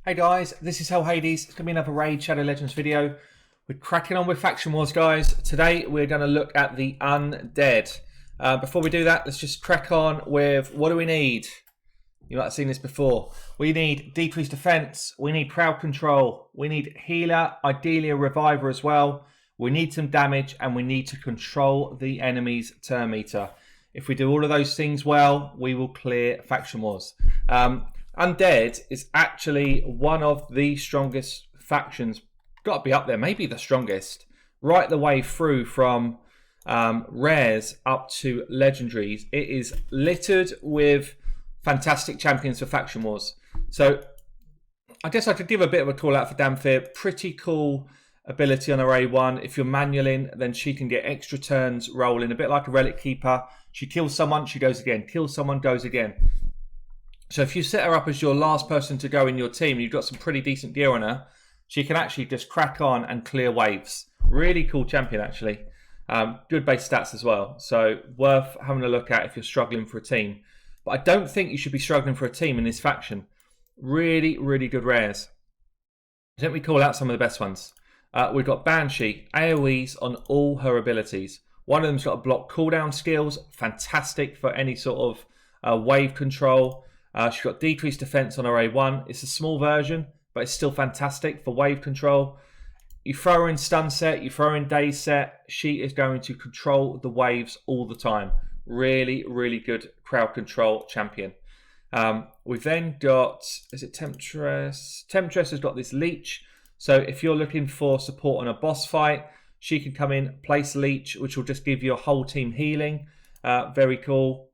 Hey guys, this is Hell Hades. It's going to be another Raid Shadow Legends video. We're cracking on with Faction Wars, guys. Today we're going to look at the Undead. Before we do that, let's just crack on with what do we need? You might have seen this before. We need decreased defense. We need crowd control. We need healer, ideally a reviver as well. We need some damage and we need to control the enemy's turn meter. If we do all of those things well, we will clear Faction Wars. Undead is actually one of the strongest factions. Got to be up there, maybe the strongest. Right the way through from rares up to legendaries. It is littered with fantastic champions for Faction Wars. So I guess I could give a bit of a call out for Damphir. Pretty cool ability on Array 1. If you're manualing, then she can get extra turns rolling. A bit like a Relic Keeper. She kills someone, she goes again. Kills someone, goes again. So if you set her up as your last person to go in your team, you've got some pretty decent gear on her, she can actually just crack on and clear waves. Really cool champion, actually. Good base stats as well. So worth having a look at if you're struggling for a team. But I don't think you should be struggling for a team in this faction. Really, really good rares. Let me call out some of the best ones. We've got Banshee, AoEs on all her abilities. One of them's got a block cooldown skills. Fantastic for any sort of wave control. She's got decreased defense on Array 1. It's a small version, but it's still fantastic for wave control. You throw her in stun set, you throw her in daze set, she is going to control the waves all the time. Really, really good crowd control champion. We've then got, is it Temptress? Temptress has got this leech. So if you're looking for support on a boss fight, she can come in, place leech, which will just give your whole team healing. Very cool.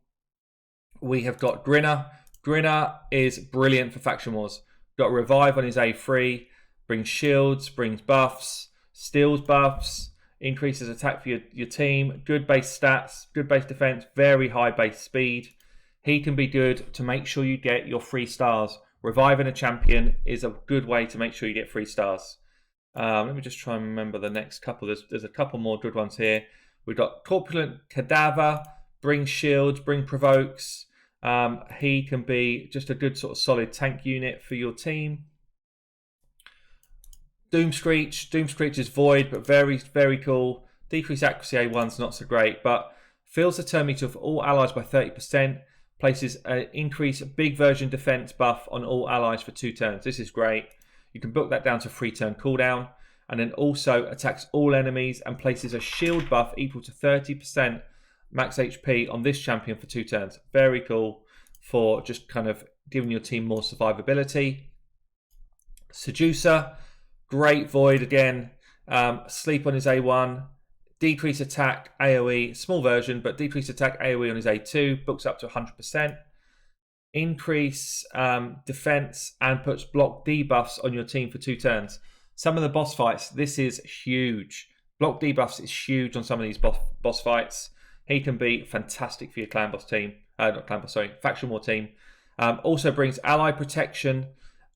We have got Grinner. Grinner is brilliant for Faction Wars. Got a revive on his A3, brings shields, brings buffs, steals buffs, increases attack for your team, good base stats, good base defense, very high base speed. He can be good to make sure you get your 3 stars. Reviving a champion is a good way to make sure you get 3 stars. Let me just try and remember the next couple. There's a couple more good ones here. We've got Corpulent Cadaver, brings shields, provokes. He can be just a good sort of solid tank unit for your team. Doomscreech. Doomscreech is void, but very, very cool. Decreased accuracy A1's not so great, but fills the turn meter for all allies by 30%. Places an increased big version defense buff on all allies for 2 turns. This is great. You can book that down to 3 turn cooldown. And then also attacks all enemies and places a shield buff equal to 30% max HP on this champion for 2 turns. Very cool for just kind of giving your team more survivability. Seducer, great void again. Sleep on his A1. Decrease attack AoE, small version, but decrease attack AoE on his A2. Books up to 100%. Increase defense and puts block debuffs on your team for 2 turns. Some of the boss fights, this is huge. Block debuffs is huge on some of these boss fights. He can be fantastic for your clan boss team. Not clan boss, sorry, faction war team. Also brings ally protection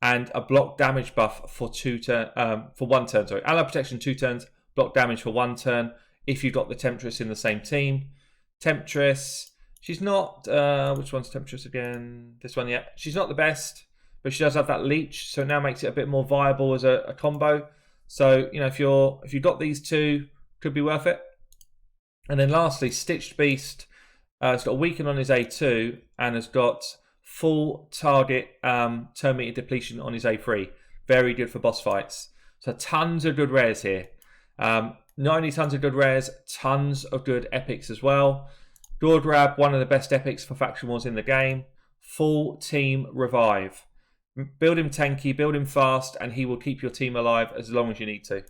and a block damage buff for 1 turn. Sorry, ally protection 2 turns, block damage for 1 turn. If you've got the Temptress in the same team, Temptress, she's not. Which one's Temptress again? This one, yeah. She's not the best, but she does have that leech, so it now makes it a bit more viable as a combo. So you know, if you've got these two, could be worth it. And then lastly, Stitched Beast has got a weaken on his A2 and has got full target turn meter depletion on his A3. Very good for boss fights. So tons of good rares here. Not only tons of good rares, tons of good epics as well. Gordrab, one of the best epics for Faction Wars in the game. Full team revive. Build him tanky, build him fast, and he will keep your team alive as long as you need to.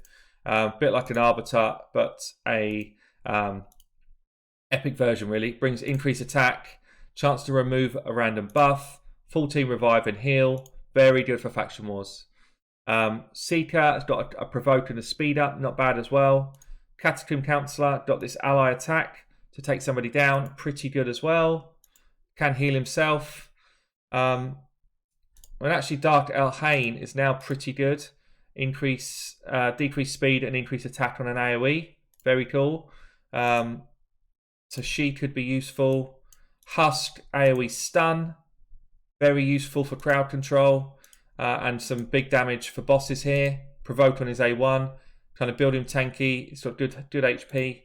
A bit like an Arbiter, but a epic version really. Brings increased attack, chance to remove a random buff, full team revive and heal. Very good for Faction Wars. Seeker has got a provoke and a speed up, not bad as well. Catacomb Counselor got this ally attack to take somebody down, pretty good as well. Can heal himself. And actually Dark Elhain is now pretty good. Decrease speed and increase attack on an AoE. Very cool. So she could be useful. Husk, AoE stun. Very useful for crowd control. and some big damage for bosses here. Provoke on his A1, kind of build him tanky. He's got good HP.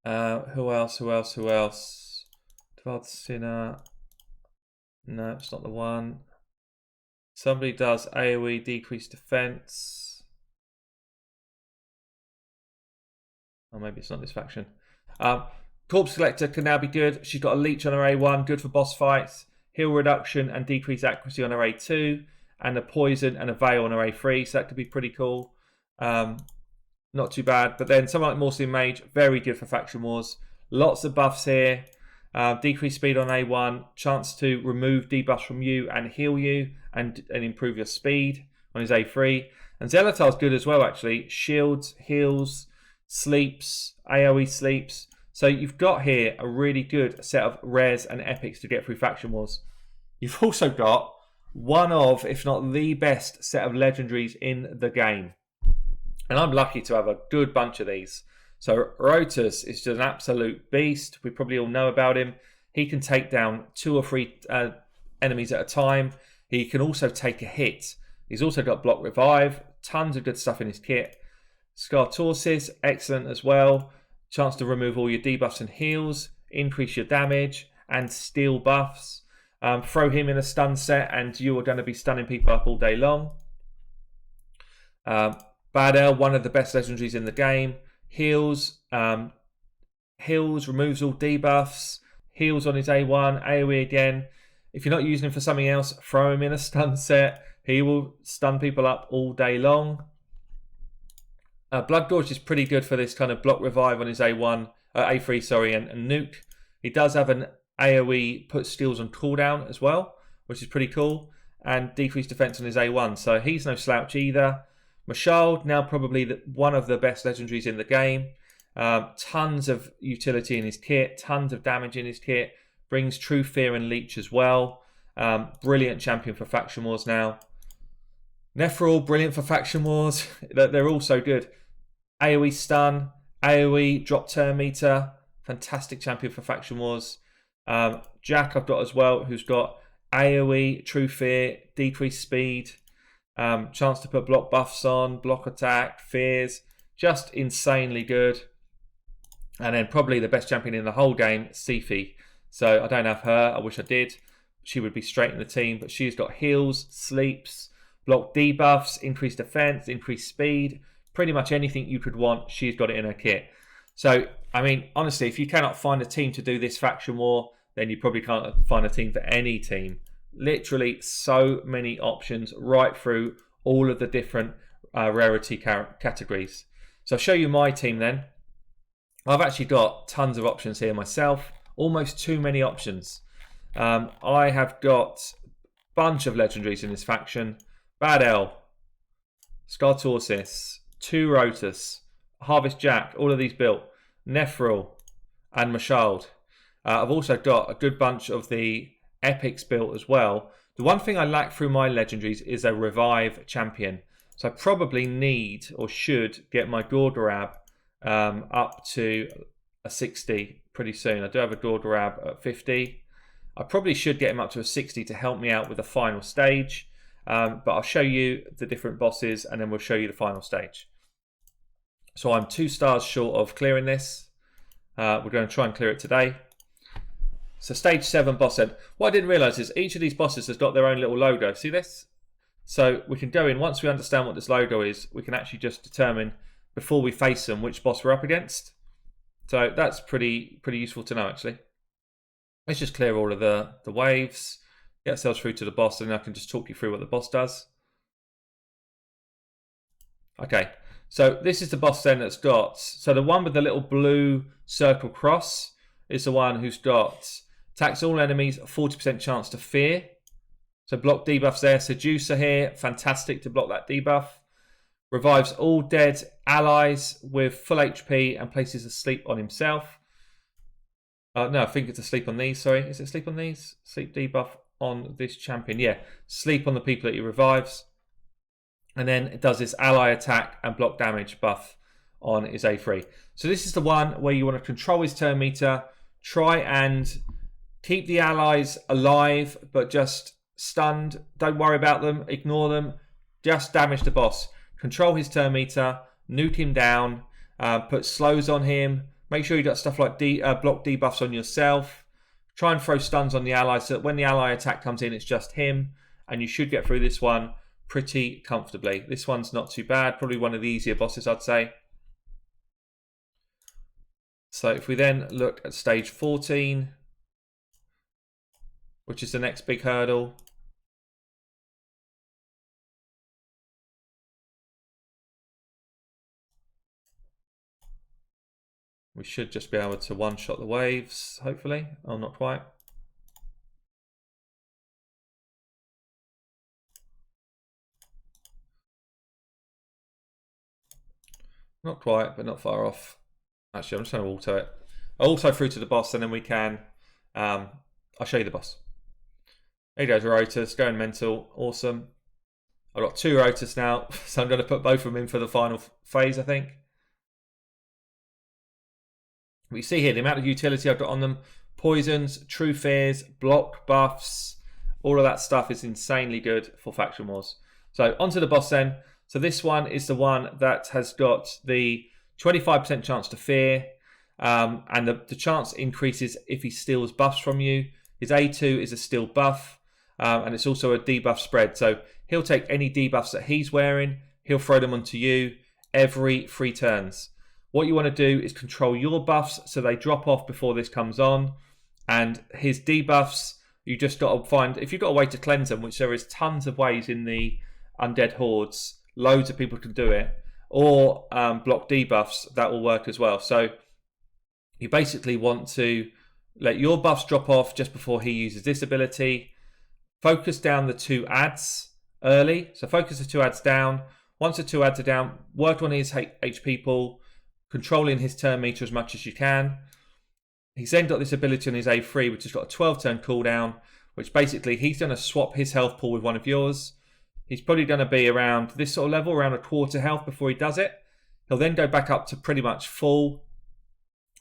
Who else? Dvad Sinner. No, it's not the one. Somebody does AoE decrease defense. Or maybe it's not this faction. Corpse Collector can now be good. She's got a leech on her A1, good for boss fights. Heal reduction and decreased accuracy on her A2. And a poison and a veil on her A3. So that could be pretty cool. Not too bad. But then someone like Morsian Mage, very good for Faction Wars. Lots of buffs here. Decreased speed on A1. Chance to remove debuffs from you and heal you. And improve your speed on his A3. And Zelatar's good as well, actually. Shields, heals, sleeps, AoE sleeps. So you've got here a really good set of rares and epics to get through Faction Wars. You've also got one of, if not the best set of legendaries in the game. And I'm lucky to have a good bunch of these. So Rotus is just an absolute beast. We probably all know about him. He can take down 2 or 3 enemies at a time. He can also take a hit. He's also got block revive. Tons of good stuff in his kit. Scartorsis, excellent as well. Chance to remove all your debuffs and heals. Increase your damage. And steal buffs. Throw him in a stun set and you are going to be stunning people up all day long. Badel, one of the best legendaries in the game. Heals, removes all debuffs. Heals on his A1, AoE again. If you're not using him for something else, throw him in a stun set. He will stun people up all day long. Blood Gorge is pretty good for this kind of block revive on his A1, A3, sorry, and nuke. He does have an AoE put steals on cooldown as well, which is pretty cool, and decreased defense on his A1, so he's no slouch either. Mashald, now probably one of the best legendaries in the game. Tons of utility in his kit, tons of damage in his kit, brings True Fear and Leech as well. Brilliant champion for Faction Wars now. Nephril, brilliant for Faction Wars. They're all so good. AoE stun, AoE drop turn meter, fantastic champion for Faction Wars. Jack I've got as well, who's got AoE, True Fear, decreased speed, chance to put block buffs on, block attack, fears, just insanely good. And then probably the best champion in the whole game, Sifi. So I don't have her, I wish I did. She would be straight in the team, but she's got heals, sleeps, block debuffs, increased defense, increased speed, pretty much anything you could want, she's got it in her kit. So, I mean, honestly, if you cannot find a team to do this faction war, then you probably can't find a team for any team. Literally so many options right through all of the different rarity categories. So I'll show you my team then. I've actually got tons of options here myself. Almost too many options. I have got a bunch of legendaries in this faction. Badel, Scartorsis, 2 Rotus, Harvest Jack, all of these built. Nephril and Mashald. I've also got a good bunch of the epics built as well. The one thing I lack through my legendaries is a revive champion. So I probably need or should get my Gorgorab up to a 60 pretty soon. I do have a Gorgorab at 50. I probably should get him up to a 60 to help me out with the final stage. But I'll show you the different bosses and then we'll show you the final stage. So I'm 2 stars short of clearing this. We're going to try and clear it today. So stage 7 boss end. What I didn't realise is each of these bosses has got their own little logo. See this? So we can go in, once we understand what this logo is, we can actually just determine before we face them which boss we're up against. So that's pretty useful to know actually. Let's just clear all of the waves, get ourselves through to the boss, and then I can just talk you through what the boss does. Okay, so this is the boss then that's got, so the one with the little blue circle cross is the one who's got attacks all enemies, 40% chance to fear. So block debuffs there. Seducer here, fantastic to block that debuff. Revives all dead allies with full HP and places a sleep on himself. No, I think it's a sleep on these, sorry. Is it sleep on these? Sleep debuff on this champion. Yeah, sleep on the people that he revives. And then it does this ally attack and block damage buff on his A3. So this is the one where you want to control his turn meter, try and keep the allies alive, but just stunned, don't worry about them, ignore them, just damage the boss. Control his turn meter, nuke him down, put slows on him, make sure you got stuff like block debuffs on yourself. Try and throw stuns on the ally so that when the ally attack comes in, it's just him, and you should get through this one pretty comfortably. This one's not too bad, probably one of the easier bosses, I'd say. So if we then look at stage 14, which is the next big hurdle. We should just be able to one-shot the waves, hopefully. Oh, not quite. Not quite, but not far off. Actually, I'm just going to auto it. I'll auto through to the boss, and then we can... I'll show you the boss. There goes Rotus, going mental. Awesome. I've got 2 Rotus now, so I'm going to put both of them in for the final phase, I think. We see here the amount of utility I've got on them. Poisons, true fears, block buffs, all of that stuff is insanely good for Faction Wars. So onto the boss then. So this one is the one that has got the 25% chance to fear, and the chance increases if he steals buffs from you. His A2 is a steal buff, and it's also a debuff spread. So he'll take any debuffs that he's wearing, he'll throw them onto you every 3 turns. What you want to do is control your buffs so they drop off before this comes on. And his debuffs, you just got to find, if you've got a way to cleanse them, which there is tons of ways in the Undead Hordes, loads of people can do it, or block debuffs, that will work as well. So you basically want to let your buffs drop off just before he uses this ability. Focus down the 2 adds early. So focus the 2 adds down. Once the 2 adds are down, work on his HP pool, controlling his turn meter as much as you can. He's then got this ability on his A3, which has got a 12-turn cooldown, which basically he's going to swap his health pool with one of yours. He's probably going to be around this sort of level, around a quarter health before he does it. He'll then go back up to pretty much full.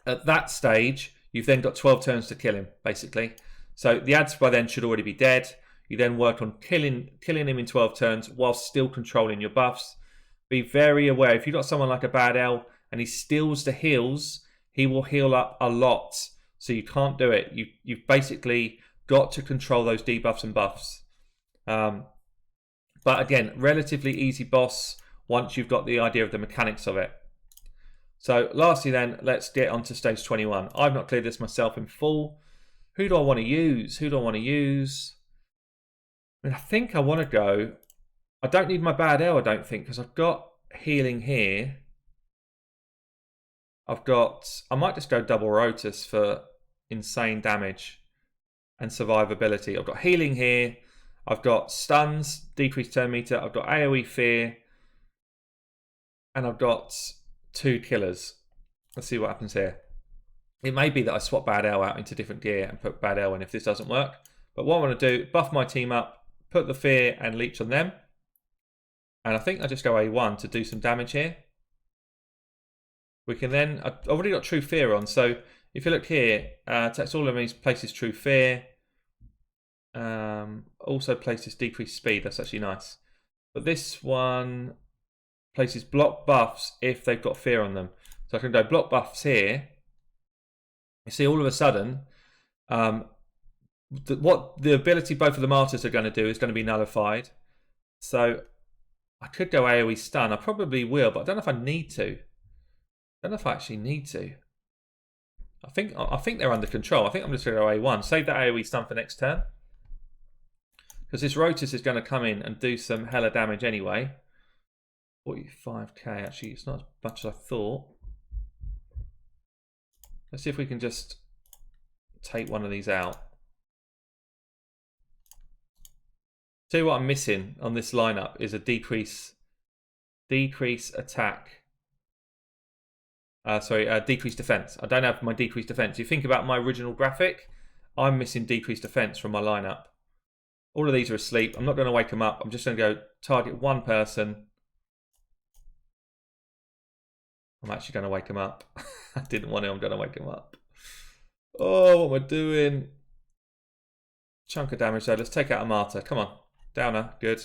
At that stage, you've then got 12 turns to kill him, basically. So the adds by then should already be dead. You then work on killing him in 12 turns whilst still controlling your buffs. Be very aware, if you've got someone like a Bad L and he steals the heals, he will heal up a lot. So you can't do it. You've basically got to control those debuffs and buffs. But again, relatively easy boss once you've got the idea of the mechanics of it. So lastly then, let's get on to stage 21. I've not cleared this myself in full. Who do I want to use? Who do I want to use? I mean, I think I want to go... I don't need my Bad L, I don't think, because I've got healing here. I might just go double Rotus for insane damage and survivability. I've got healing here. I've got stuns, decreased turn meter. I've got AoE fear. And I've got 2 killers. Let's see what happens here. It may be that I swap Bad L out into different gear and put Bad L in if this doesn't work. But what I want to do, buff my team up, put the fear and leech on them. And I think I just go A1 to do some damage here. We can then, I've already got True Fear on, so if you look here, takes all of these places True Fear. Also places Decreased Speed, that's actually nice. But this one places block buffs if they've got fear on them. So I can go block buffs here. You see all of a sudden, what the ability both of the martyrs are going to do is going to be nullified. So I could go AoE stun, I probably will, but I don't know if I need to. I don't know if I actually need to. I think they're under control. I think I'm just going to go A1. Save that AoE stun for next turn. Because this Rotus is going to come in and do some hella damage anyway. 45k, actually, it's not as much as I thought. Let's see if we can just take one of these out. Tell you what I'm missing on this lineup is a decrease attack. Decreased defense. I don't have my decreased defense. You think about my original graphic, I'm missing decreased defense from my lineup. All of these are asleep. I'm not going to wake them up. I'm just going to go target one person. I'm actually going to wake him up. I didn't want to. I'm going to wake him up. Oh, what am I doing? chunk of damage there. Let's take out a martyr. Come on. Downer. Good.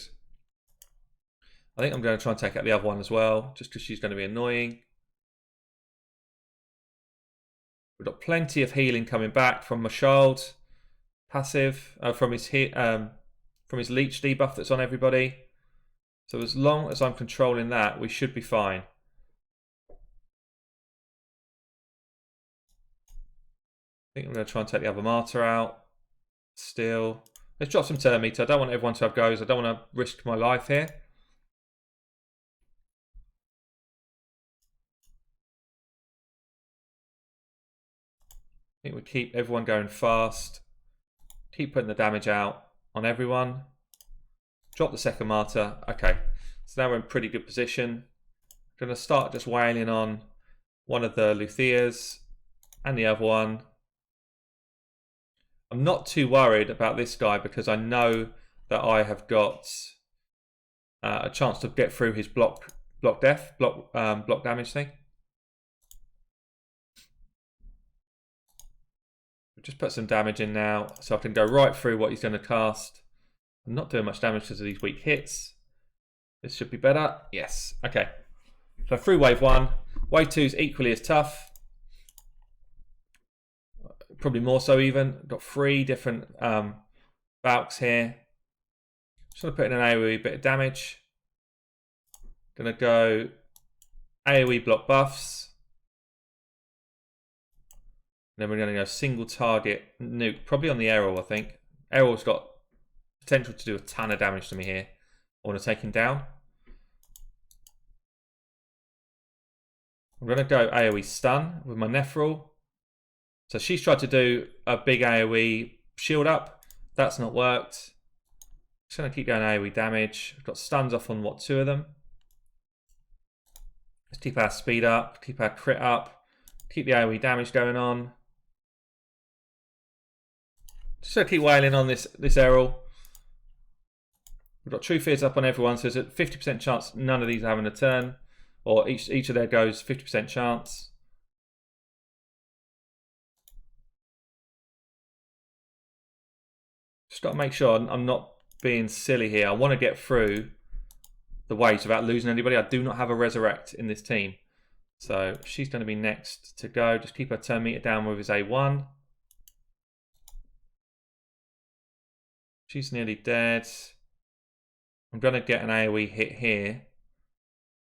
I think I'm going to try and take out the other one as well, just because she's going to be annoying. We've got plenty of healing coming back from Mashald. Passive. From his leech debuff that's on everybody. So as long as I'm controlling that, we should be fine. I think I'm going to try and take the other martyr out. Still. Let's drop some turn meter. I don't want everyone to have goes. I don't want to risk my life here. I think we keep everyone going fast. Keep putting the damage out on everyone. Drop the second martyr. Okay. So now we're in pretty good position. I'm going to start just wailing on one of the Luthiers and the other one. I'm not too worried about this guy because I know that I have got a chance to get through his block damage thing. Just put some damage in now so I can go right through what he's going to cast. I'm not doing much damage because of these weak hits. This should be better. Yes. Okay. So through wave 1. Wave 2 is equally as tough. Probably more so even. Got 3 different Valks here. Just going to put in an AoE bit of damage. Going to go AoE block buffs. And then we're going to go single target nuke. Probably on the Errol, I think. Errol's got potential to do a ton of damage to me here. I want to take him down. I'm going to go AoE stun with my Nephril. So she's tried to do a big AoE shield up. That's not worked. Just going to keep going AoE damage. I've got stuns off on 2 of them. Let's keep our speed up, keep our crit up, keep the AoE damage going on. Just going to keep wailing on this Errol. We've got True Fears up on everyone, so there's a 50% chance none of these are having a turn. Or each of their goes 50% chance. Just got to make sure I'm not being silly here. I want to get through the waves without losing anybody. I do not have a Resurrect in this team. So she's going to be next to go. Just keep her turn meter down with his A1. She's nearly dead. I'm going to get an AoE hit here.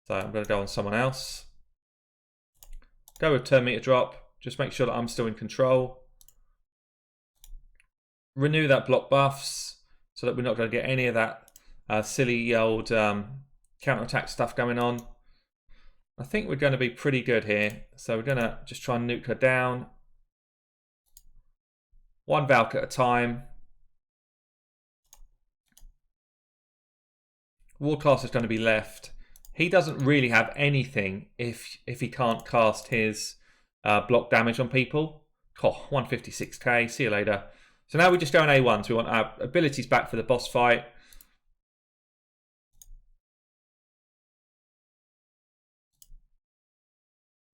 So I'm going to go on someone else. Go with turn meter drop. Just make sure that I'm still in control. Renew that block buffs so that we're not going to get any of that silly old counter-attack stuff going on. I think we're going to be pretty good here. So we're going to just try and nuke her down. 1 Valk at a time. Warcaster is going to be left. He doesn't really have anything if he can't cast his block damage on people. Oh, 156k. See you later. So now we just go on A1. So we want our abilities back for the boss fight.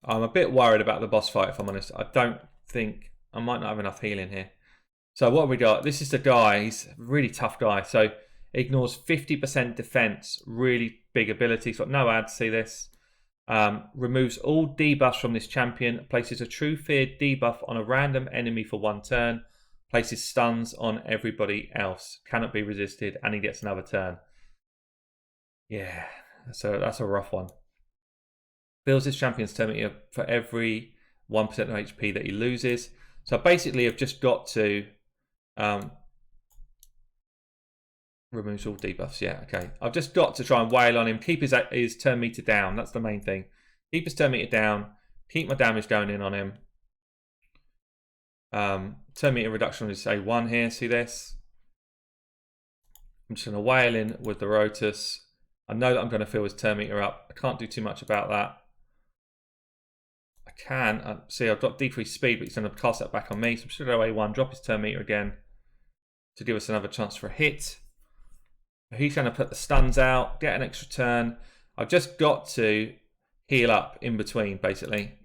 I'm a bit worried about the boss fight, if I'm honest. I don't think I might not have enough healing here. So what have we got? This is the guy. He's a really tough guy. So ignores 50% defense. Really big ability. He's got no ads. See this? Removes all debuffs from this champion. Places a True Fear debuff on a random enemy for 1 turn. Places stuns on everybody else. Cannot be resisted. And he gets another turn. Yeah. So that's a rough one. Builds his champion's turn meter for every 1% of HP that he loses. So basically I've just got to removes all debuffs. Yeah, okay. I've just got to try and wail on him. Keep his turn meter down. That's the main thing. Keep his turn meter down. Keep my damage going in on him. Turn meter reduction on his A1 here. See this? I'm just going to wail in with the Rotus. I know that I'm going to fill his turn meter up. I can't do too much about that. I can. See, I've got decreased speed, but he's going to cast that back on me. So I'm just going to go A1, drop his turn meter again to give us another chance for a hit. He's going to put the stuns out, get an extra turn. I've just got to heal up in between, basically.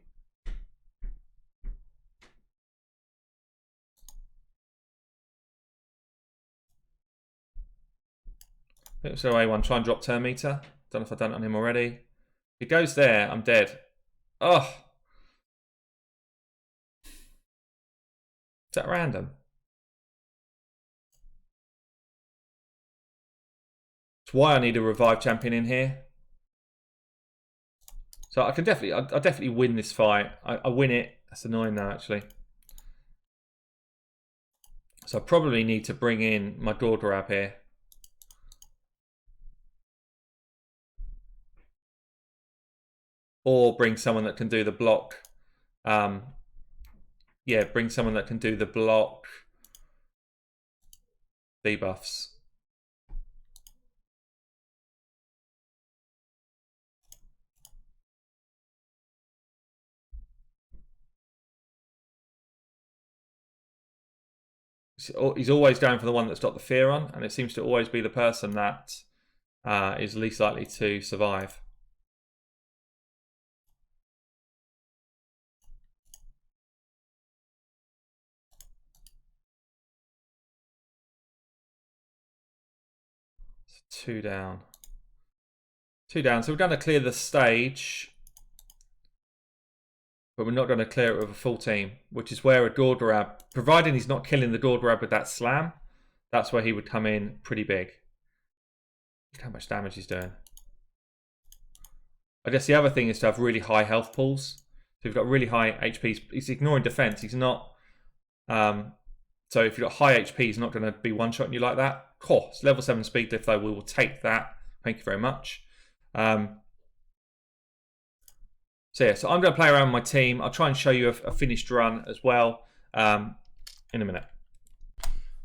So A1, try and drop turn meter. Don't know if I've done it on him already. If he goes there, I'm dead. Oh. Is that random? That's why I need a revive champion in here. So I can definitely, I definitely win this fight. I win it. That's annoying now, actually. So I probably need to bring in my Dordorab here. Or bring someone that can do the block. Yeah, bring someone that can do the block debuffs. He's always going for the one that's got the fear on, and it seems to always be the person that is least likely to survive. So 2 down. 2 down. So we're going to clear the stage, but we're not going to clear it with a full team, which is where a Dordorab, providing he's not killing the Dordorab with that slam, that's where he would come in pretty big. Look how much damage he's doing. I guess the other thing is to have really high health pools. So if you've got really high HP, he's ignoring defense. He's not. So if you've got high HP, he's not going to be one-shotting you like that. Cool. It's level 7 speed diff, though. We will take that. Thank you very much. So yeah, so I'm going to play around with my team. I'll try and show you a finished run as well in a minute.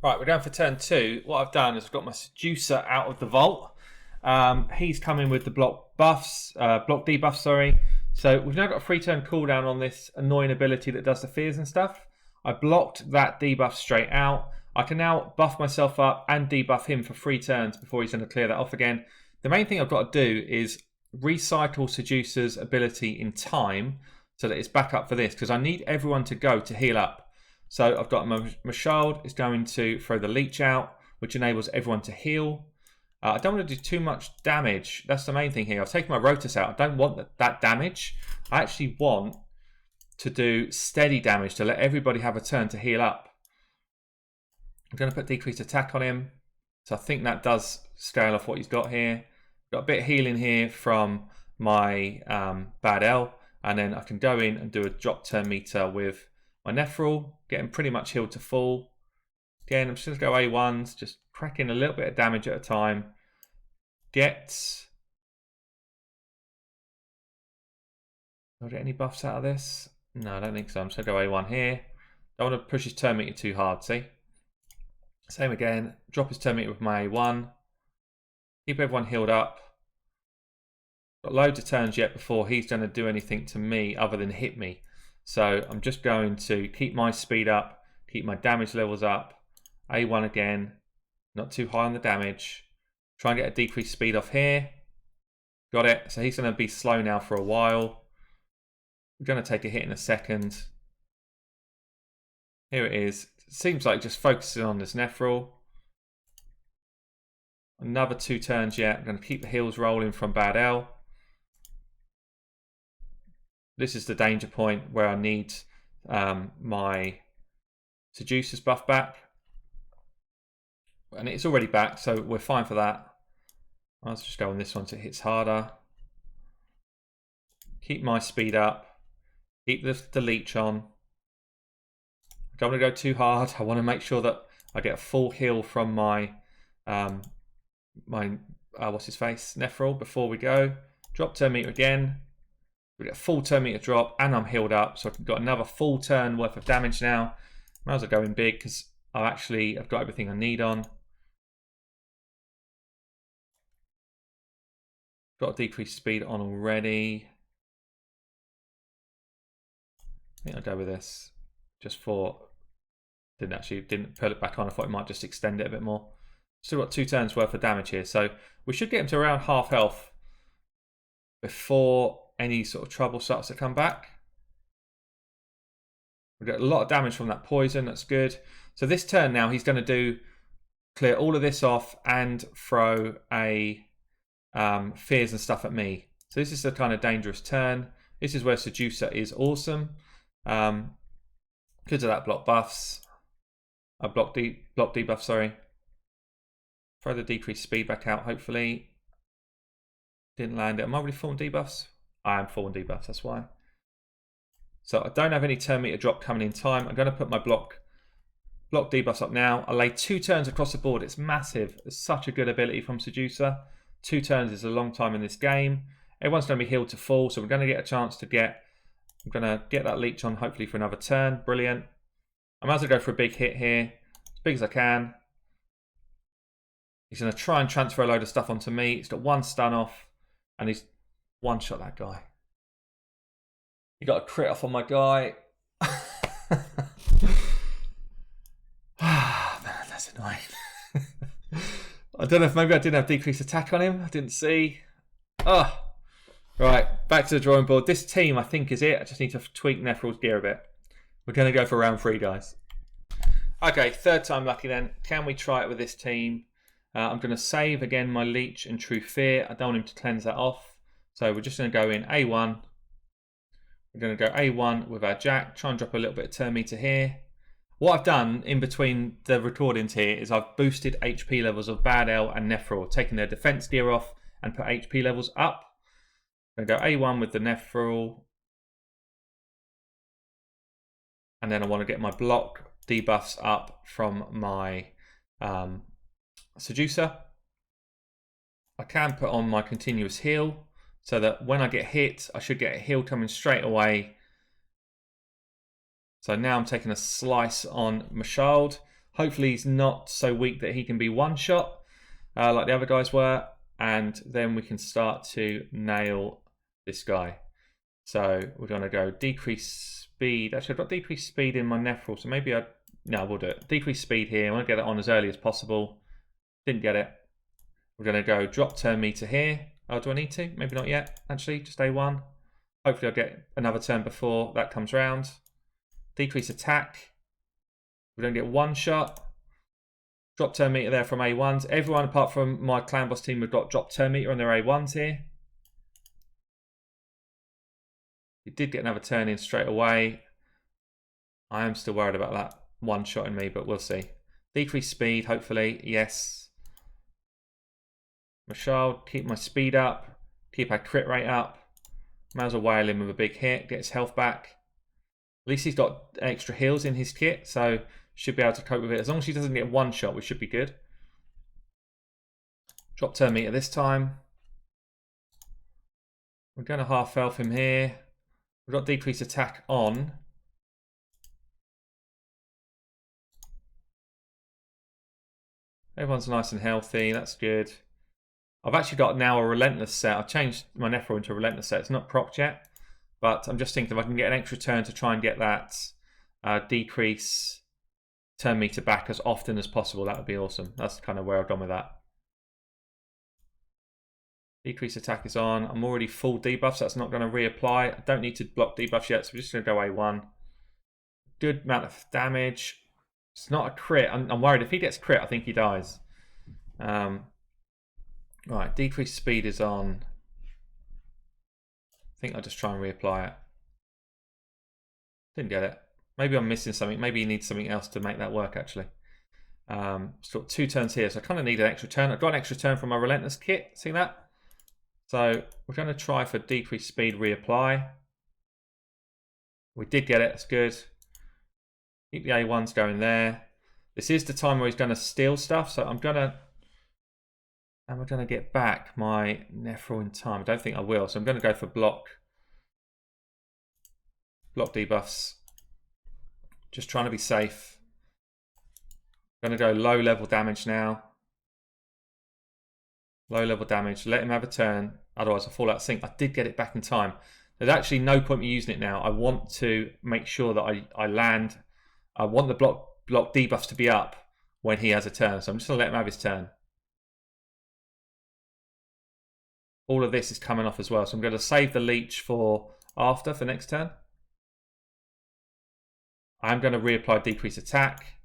Right, we're going for turn 2. What I've done is I've got my Seducer out of the vault. He's coming with the block buffs, block debuffs, sorry. So we've now got a 3-turn cooldown on this annoying ability that does the fears and stuff. I blocked that debuff straight out. I can now buff myself up and debuff him for 3 turns before he's going to clear that off again. The main thing I've got to do is recycle Seducer's ability in time so that it's back up for this, because I need everyone to go to heal up. So I've got my Mashald is going to throw the leech out, which enables everyone to heal. I don't want to do too much damage. That's the main thing here. I've taken my Rotus out. I don't want that damage. I actually want to do steady damage to let everybody have a turn to heal up. I'm going to put decreased attack on him. So I think that does scale off what he's got here. Got a bit of healing here from my Bad L. And then I can go in and do a drop turn meter with my Nephril, getting pretty much healed to full. Again, I'm just going to go A1s, just cracking a little bit of damage at a time. Do I get any buffs out of this? No, I don't think so. I'm just going to go A1 here. Don't want to push his turn meter too hard, see? Same again. Drop his turn meter with my A1. Keep everyone healed up. Got loads of turns yet before he's going to do anything to me other than hit me. So I'm just going to keep my speed up, keep my damage levels up. A1 again. Not too high on the damage. Try and get a decreased speed off here. Got it. So he's going to be slow now for a while. We're going to take a hit in a second. Here it is. It seems like just focusing on this Nephril. Another 2 turns yet. I'm going to keep the heals rolling from Bad L. This is the danger point where I need my Seducer's buff back. And it's already back, so we're fine for that. Let's just go on this one so it hits harder. Keep my speed up. Keep the leech on. I don't want to go too hard. I want to make sure that I get a full heal from my what's his face, Nephril, before we go. Drop turn meter again. We get a full turn meter drop, and I'm healed up, so I've got another full turn worth of damage now. Might as well go in big because I've got everything I need on. Got a decreased speed on already. I think I'll go with this. Just for didn't pull it back on. I thought it might just extend it a bit more. Still got 2 turns worth of damage here, so we should get him to around half health before any sort of trouble starts to come back. We get a lot of damage from that poison. That's good. So this turn now, he's going to do clear all of this off and throw a fears and stuff at me. So this is a kind of dangerous turn. This is where Seducer is awesome. Because of that block buffs. Block debuff, sorry. Throw the decreased speed back out, hopefully. Didn't land it. Am I really full on debuffs? I am full on debuffs, that's why. So I don't have any turn meter drop coming in time. I'm going to put my block debuffs up now. I lay 2 turns across the board. It's massive. It's such a good ability from Seducer. 2 turns is a long time in this game. Everyone's going to be healed to full, so we're going to get a chance to get... I'm going to get that leech on hopefully for another turn. Brilliant. I might as well go for a big hit here. As big as I can. He's going to try and transfer a load of stuff onto me. He's got 1 stun off. And he's one-shot that guy. He got a crit off on my guy. Ah, man, that's annoying. I don't know if maybe I didn't have decreased attack on him. I didn't see. Oh. Right, back to the drawing board. This team, I think, is it. I just need to tweak Nephral's gear a bit. We're going to go for round 3, guys. Okay, 3rd time lucky then. Can we try it with this team? I'm going to save again my Leech and True Fear. I don't want him to cleanse that off. So we're just going to go in A1. We're going to go A1 with our Jack. Try and drop a little bit of turn meter here. What I've done in between the recordings here is I've boosted HP levels of Bad L and Nephral, taking their defense gear off and put HP levels up. I'm going to go A1 with the Nephral. And then I want to get my block debuffs up from my Seducer. I can put on my continuous heal so that when I get hit, I should get a heal coming straight away. So now I'm taking a slice on Mashald. Hopefully he's not so weak that he can be one-shot like the other guys were. And then we can start to nail this guy. So we're going to go decrease speed. Actually, I've got decreased speed in my Nephral, so maybe no, we'll do it. Decrease speed here. I want to get it on as early as possible. Didn't get it. We're going to go drop turn meter here. Oh, do I need to? Maybe not yet. Actually, just A1. Hopefully I'll get another turn before that comes round. Decrease attack. We don't get 1 shot. Drop turn meter there from A1s. Everyone apart from my clan boss team, we've got drop turn meter on their A1s here. We did get another turn in straight away. I am still worried about that 1 shot in me, but we'll see. Decrease speed, hopefully. Yes. Mashald, keep my speed up. Keep our crit rate up. Might as well whale him with a big hit. Get his health back. At least he's got extra heals in his kit, so should be able to cope with it. As long as he doesn't get 1 shot, we should be good. Drop turn meter this time. We're going to half elf him here. We've got decreased attack on. Everyone's nice and healthy. That's good. I've actually got now a relentless set. I've changed my Nephral into a relentless set. It's not proc yet, but I'm just thinking if I can get an extra turn to try and get that decrease turn meter back as often as possible, that would be awesome. That's kind of where I've gone with that. Decrease attack is on. I'm already full debuff, so that's not going to reapply. I don't need to block debuffs yet, so we're just going to go A1. Good amount of damage. It's not a crit. I'm worried if he gets crit, I think he dies. Right, decreased speed is on. I think I'll just try and reapply it. Didn't get it. Maybe I'm missing something. Maybe you need something else to make that work, actually. Still 2 turns here, so I kind of need an extra turn. I've got an extra turn from my Relentless kit. See that? So we're going to try for decreased speed reapply. We did get it. That's good. Keep the A1s going there. This is the time where he's going to steal stuff, so I'm going to... Am I going to get back my Nephral in time? I don't think I will, so I'm going to go for block. Block debuffs. Just trying to be safe. I'm going to go low level damage now. Low level damage. Let him have a turn. Otherwise I'll fall out of sync. I did get it back in time. There's actually no point me using it now. I want to make sure that I land. I want the block debuffs to be up when he has a turn. So I'm just going to let him have his turn. All of this is coming off as well. So I'm going to save the leech for after for next turn. I'm going to reapply decrease attack.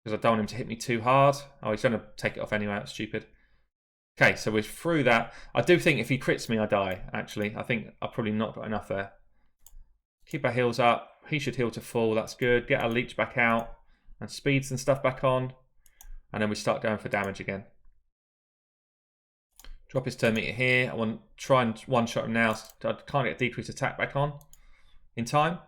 because I don't want him to hit me too hard. Oh, he's going to take it off anyway. That's stupid. Okay, so we're through that. I do think if he crits me, I die, actually. I think I've probably not got enough there. Keep our heals up. He should heal to full. That's good. Get our leech back out. And speeds and stuff back on. And then we start going for damage again. Drop his turn meter here. I want to try and one-shot him now. So I can't get decreased attack back on in time.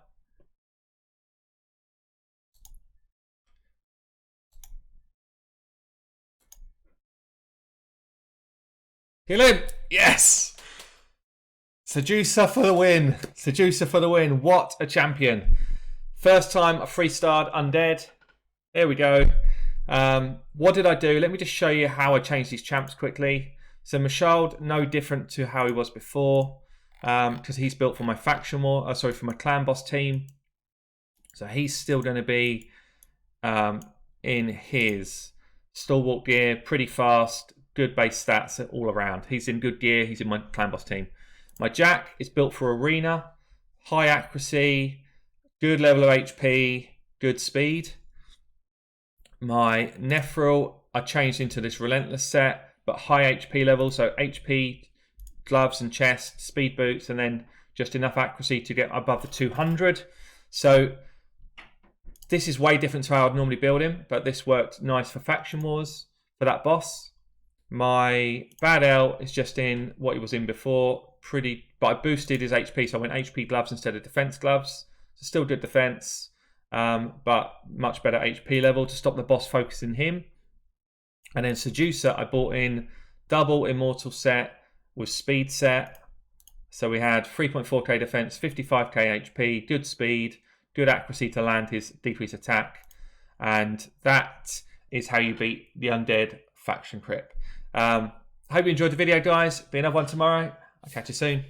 Heal him! Yes! Seducer for the win. Seducer for the win. What a champion. First time I 3-starred Undead. Here we go. What did I do? Let me just show you how I changed these champs quickly. So Mashald, no different to how he was before. Because he's built for my faction war. Sorry, for my clan boss team. So he's still going to be in his stalwart gear. Pretty fast. Good base stats all around. He's in good gear. He's in my clan boss team. My Jack is built for arena. High accuracy. Good level of HP. Good speed. My Nephril I changed into this relentless set, but high HP level. So HP, gloves and chest, speed boots, and then just enough accuracy to get above the 200. So this is way different to how I'd normally build him, but this worked nice for faction wars for that boss. My Bad L is just in what he was in before, but I boosted his HP, so I went HP gloves instead of defense gloves. So still good defense, but much better HP level to stop the boss focusing him. And then Seducer, I bought in double immortal set with speed set. So we had 3.4k defense, 55k HP, good speed, good accuracy to land his decreased attack. And that is how you beat the Undead faction crit. Hope you enjoyed the video, guys. Be another one tomorrow. I'll catch you soon.